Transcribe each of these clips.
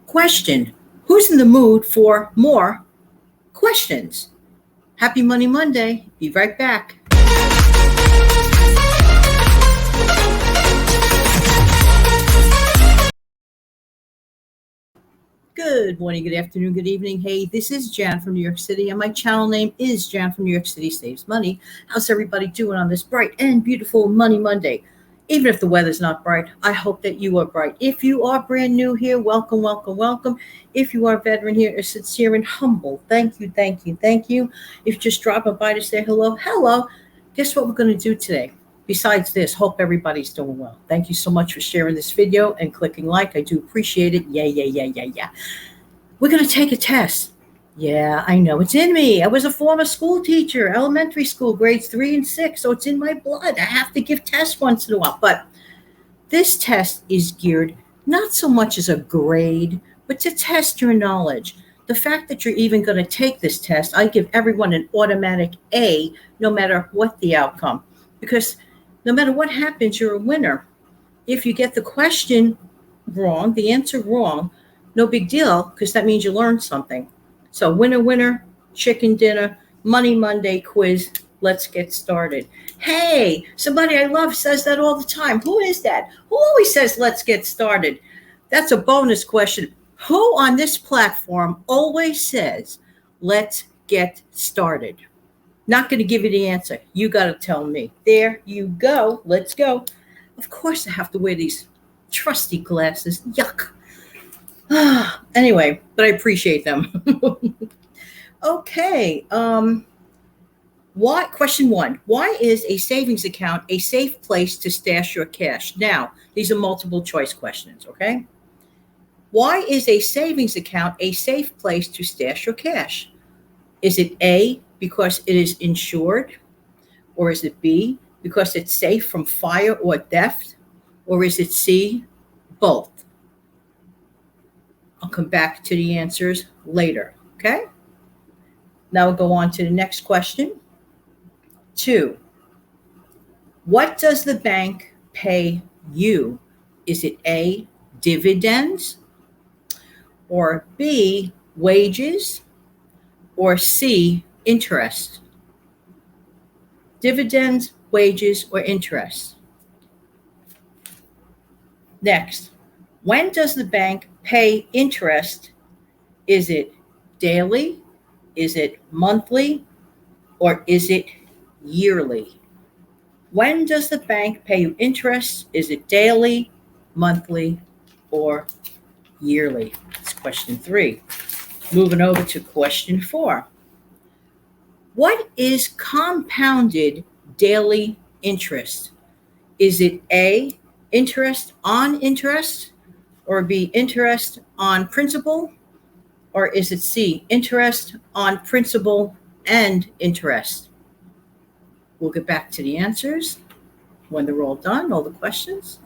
Question: who's in the mood for more questions? Happy Money Monday. Be right back. Good morning, good afternoon, good evening. Hey, this is Jan from New York City, and my channel name is Jan from New York City Saves Money. How's everybody doing on this bright and beautiful Money Monday? Even if the weather's not bright, I hope that you are bright. If you are brand new here, welcome, welcome, welcome. If you are a veteran here, a sincere and humble, thank you, thank you, thank you. If you're just dropping by to say hello, hello. Guess what we're going to do today? Besides this, hope everybody's doing well. Thank you so much for sharing this video and clicking like. I do appreciate it. Yeah. We're going to take a test. Yeah, I know. It's in me. I was a former school teacher, elementary school, grades 3 and 6. So it's in my blood. I have to give tests once in a while. But this test is geared not so much as a grade, but to test your knowledge. The fact that you're even going to take this test, I give everyone an automatic A, no matter what the outcome. Because no matter what happens, you're a winner. If you get the question wrong, the answer wrong, no big deal, because that means you learned something. So winner, winner, chicken dinner, Money Monday quiz. Let's get started. Hey, somebody I love says that all the time. Who is that? Who always says, let's get started? That's a bonus question. Who on this platform always says, let's get started? Not going to give you the answer. You got to tell me. There you go. Let's go. Of course, I have to wear these trusty glasses. Yuck. Anyway, but I appreciate them. Okay. Question 1. Why is a savings account a safe place to stash your cash? Now, these are multiple choice questions, okay? Why is a savings account a safe place to stash your cash? Is it A, because it is insured? Or is it B, because it's safe from fire or theft? Or is it C, both? I'll come back to the answers later, okay? Now we'll go on to the next question. 2, what does the bank pay you? Is it A, dividends? Or B, wages? Or C, interest? Dividends, wages, or interest? Next, when does the bank pay interest? Is it daily? Is it monthly? Or is it yearly? When does the bank pay you interest? Is it daily, monthly, or yearly? That's question 3. Moving over to question 4. What is compounded daily interest? Is it A, interest on interest? Or B, interest on principal? Or is it C, interest on principal and interest? We'll get back to the answers when they're all done, all the questions.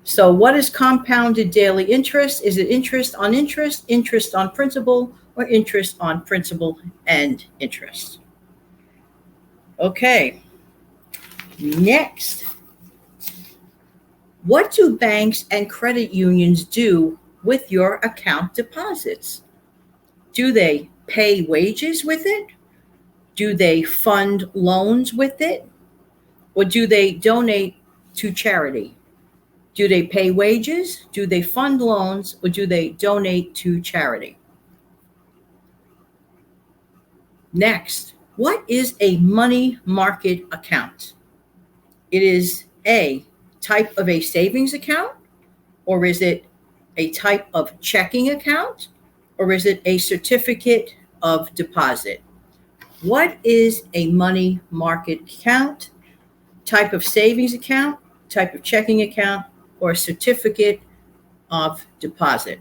So what is compounded daily interest? Is it interest on interest, interest on principal, or interest on principal and interest? Okay, next. What do banks and credit unions do with your account deposits? Do they pay wages with it? Do they fund loans with it? Or do they donate to charity? Do they pay wages? Do they fund loans? Or do they donate to charity? Next, what is a money market account? It is A, type of a savings account? Or is it a type of checking account? Or is it a certificate of deposit? What is a money market account? Type of savings account, type of checking account, or certificate of deposit?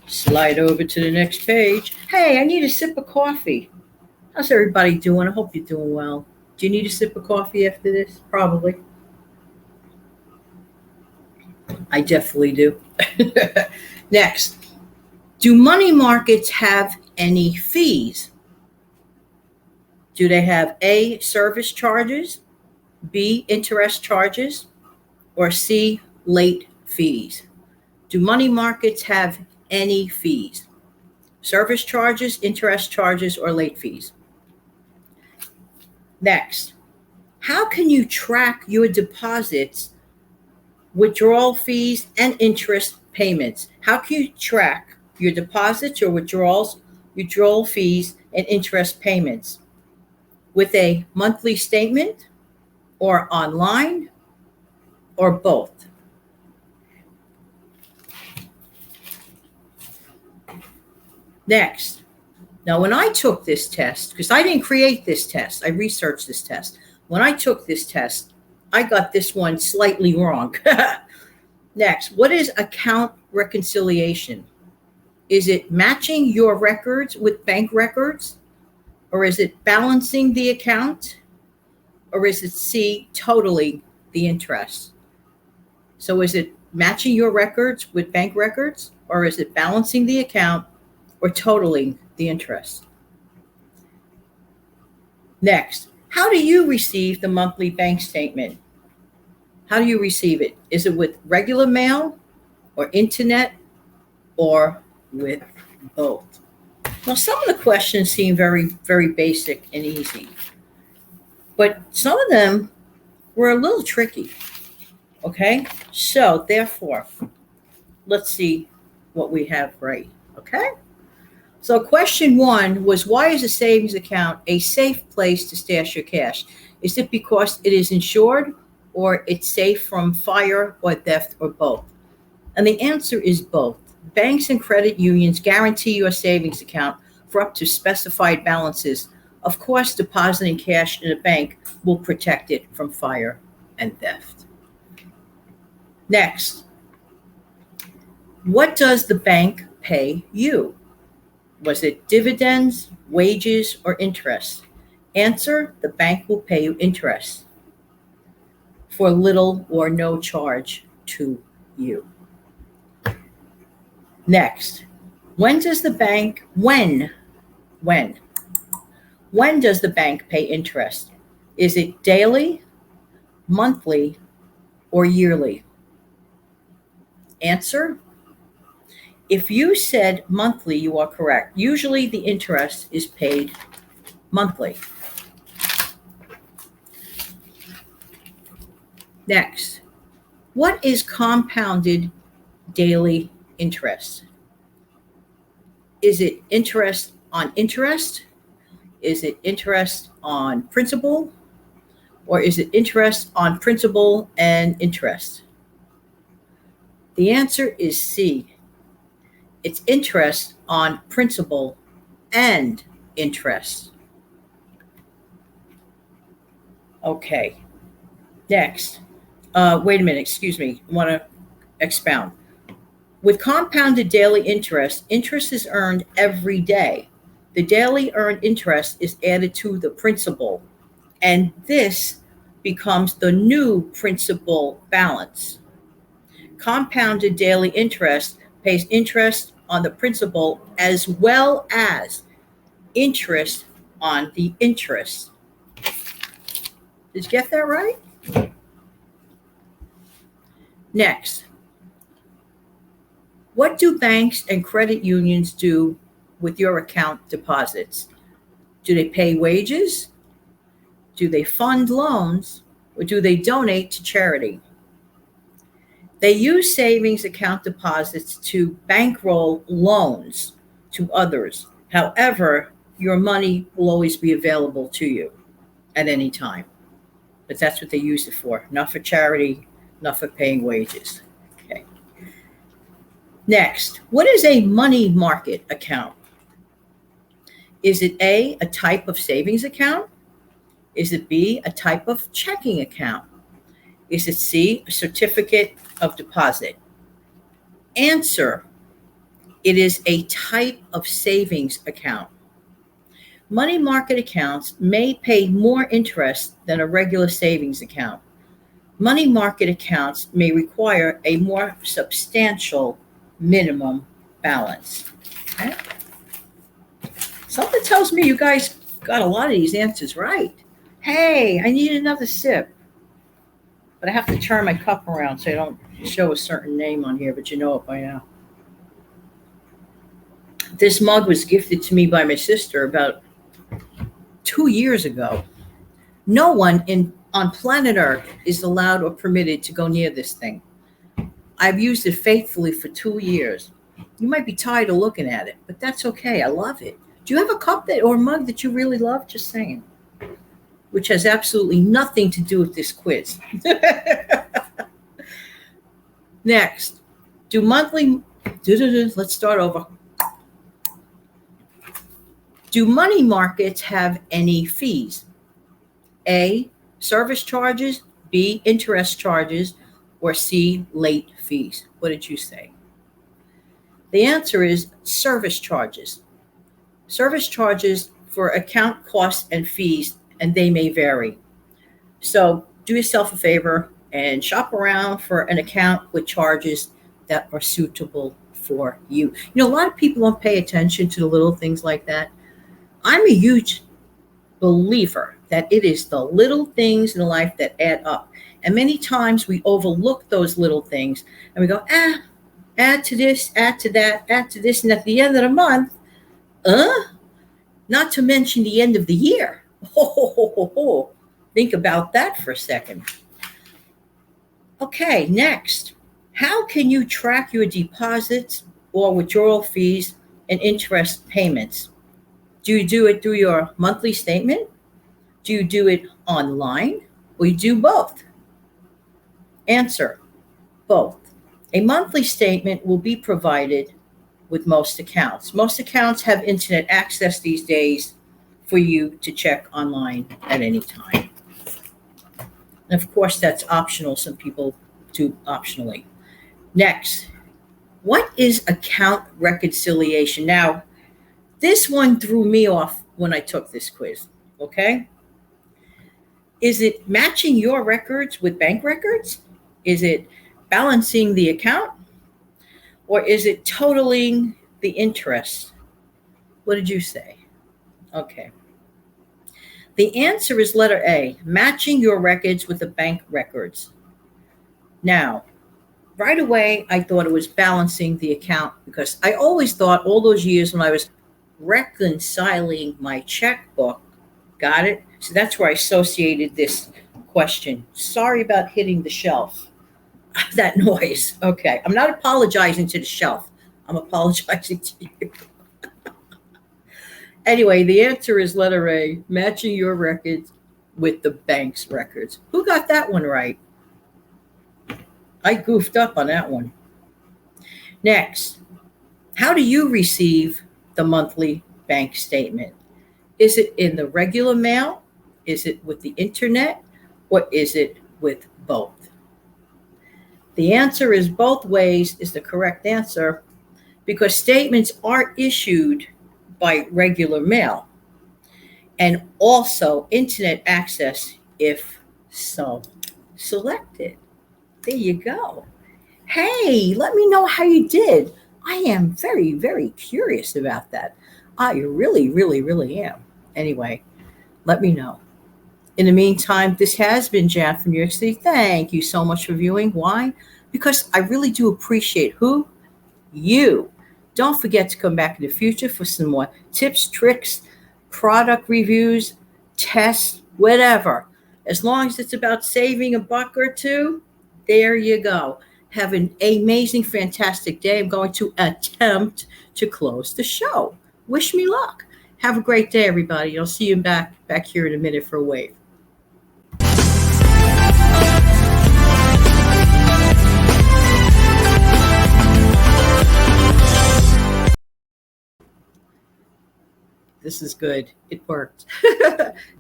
Slide over to the next page. Hey, I need a sip of coffee. How's everybody doing? I hope you're doing well. Do you need a sip of coffee after this? Probably. I definitely do. Next, do money markets have any fees? Do they have A, service charges, B, interest charges, or C, late fees? Do money markets have any fees? Service charges, interest charges, or late fees? Next, how can you track your deposits, withdrawal fees, and interest payments? How can you track your deposits, your withdrawal fees, and interest payments? With a monthly statement, or online, or both? Next, now when I took this test, because I didn't create this test, I researched this test. When I took this test, I got this one slightly wrong. Next, what is account reconciliation? Is it matching your records with bank records? Or is it balancing the account? Or is it C, totaling the interest? So is it matching your records with bank records? Or is it balancing the account or totaling the interest? Next, how do you receive the monthly bank statement? How do you receive it? Is it with regular mail or internet or with both? Now, some of the questions seem very, very basic and easy, but some of them were a little tricky. Okay, so therefore, let's see what we have right. Okay, so question 1 was, why is a savings account a safe place to stash your cash? Is it because it is insured, or it's safe from fire or theft, or both? And the answer is both. Banks and credit unions guarantee your savings account for up to specified balances. Of course, depositing cash in a bank will protect it from fire and theft. Next, what does the bank pay you? Was it dividends, wages, or interest? Answer, the bank will pay you interest for little or no charge to you. Next, when does the bank pay interest? Is it daily, monthly, or yearly? Answer, if you said monthly, you are correct. Usually the interest is paid monthly. Next, what is compounded daily interest? Is it interest on interest? Is it interest on principal? Or is it interest on principal and interest? The answer is C. It's interest on principal and interest. Okay. Next. Wait a minute, excuse me. I want to expound. With compounded daily interest, interest is earned every day. The daily earned interest is added to the principal, and this becomes the new principal balance. Compounded daily interest pays interest on the principal as well as interest on the interest. Did you get that right? Next, what do banks and credit unions do with your account deposits? Do they pay wages? Do they fund loans? Or do they donate to charity? They use savings account deposits to bankroll loans to others. However, your money will always be available to you at any time. But that's what they use it for, not for charity, not for paying wages. Okay. Next, what is a money market account? Is it A, a type of savings account? Is it B, a type of checking account? Is it C, a certificate of deposit? Answer, it is a type of savings account. Money market accounts may pay more interest than a regular savings account. Money market accounts may require a more substantial minimum balance. Okay? Something tells me you guys got a lot of these answers right. Hey, I need another sip. But I have to turn my cup around so I don't show a certain name on here, but you know it by now. This mug was gifted to me by my sister about 2 years ago. No one on planet Earth is allowed or permitted to go near this thing. I've used it faithfully for 2 years. You might be tired of looking at it, but that's okay. I love it. Do you have a cup that or mug that you really love? Just saying. Which has absolutely nothing to do with this quiz. Next, let's start over. Do money markets have any fees? A, service charges, B, interest charges, or C, late fees? What did you say? The answer is service charges. Service charges for account costs and fees, and they may vary. So do yourself a favor and shop around for an account with charges that are suitable for you. You know, a lot of people don't pay attention to the little things like that. I'm a huge believer that it is the little things in life that add up. And many times we overlook those little things and we go, add to this, add to that, add to this. And at the end of the month, not to mention the end of the year. Think about that for a second. Okay, next. How can you track your deposits or withdrawal fees and interest payments? Do you do it through your monthly statement? Do you do it online? Or you do both? Answer, both. A monthly statement will be provided with most accounts. Most accounts have internet access these days for you to check online at any time. And of course, that's optional. Some people do optionally. Next, what is account reconciliation? Now, this one threw me off when I took this quiz, okay? Is it matching your records with bank records? Is it balancing the account? Or is it totaling the interest? What did you say? Okay. The answer is letter A, matching your records with the bank records. Now, right away, I thought it was balancing the account because I always thought all those years when I was reconciling my checkbook, got it? So that's where I associated this question. Sorry about hitting the shelf. That noise. Okay. I'm not apologizing to the shelf. I'm apologizing to you. Anyway, the answer is letter A, matching your records with the bank's records. Who got that one right? I goofed up on that one. Next, how do you receive the monthly bank statement? Is it in the regular mail? Is it with the internet? Or is it with both? The answer is both ways is the correct answer because statements are issued by regular mail and also internet access if so selected. There you go. Hey, let me know how you did. I am very, very curious about that. I really, really, really am. Anyway, let me know. In the meantime, this has been Jan from New York City. Thank you so much for viewing. Why? Because I really do appreciate who? You. Don't forget to come back in the future for some more tips, tricks, product reviews, tests, whatever. As long as it's about saving a buck or two, there you go. Have an amazing, fantastic day. I'm going to attempt to close the show. Wish me luck. Have a great day, everybody. I'll see you back here in a minute for a wave. This is good. It worked.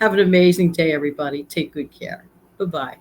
Have an amazing day, everybody. Take good care. Bye-bye.